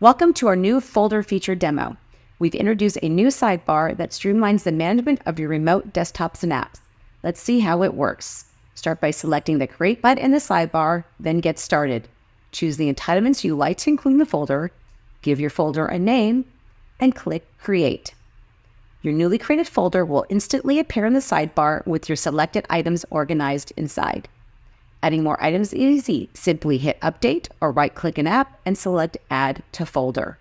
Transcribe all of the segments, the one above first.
Welcome to our new folder feature demo. We've introduced a new sidebar that streamlines the management of your remote desktops and apps. Let's see how it works. Start by selecting the Create button in the sidebar, then Get Started. Choose the entitlements you like to include in the folder, give your folder a name, and click Create. Your newly created folder will instantly appear in the sidebar with your selected items organized inside. Adding more items is easy. Simply hit Update or right-click an app and select Add to Folder.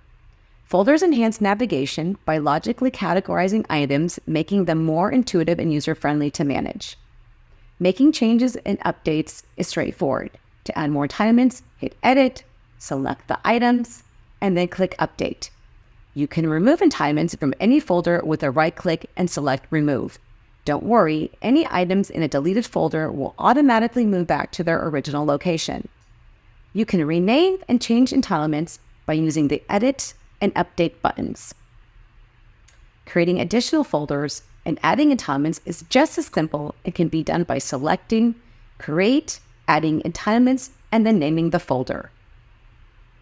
Folders enhance navigation by logically categorizing items, making them more intuitive and user-friendly to manage. Making changes and updates is straightforward. To add more entitlements, hit Edit, select the items, and then click Update. You can remove entitlements from any folder with a right-click and select Remove. Don't worry, any items in a deleted folder will automatically move back to their original location. You can rename and change entitlements by using the Edit and Update buttons. Creating additional folders and adding entitlements is just as simple. It can be done by selecting, Create, adding entitlements, and then naming the folder.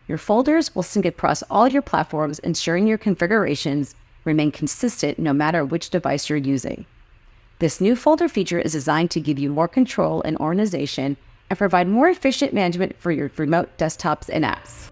Your folders will sync across all your platforms, ensuring your configurations remain consistent no matter which device you're using. This new folder feature is designed to give you more control and organization and provide more efficient management for your remote desktops and apps.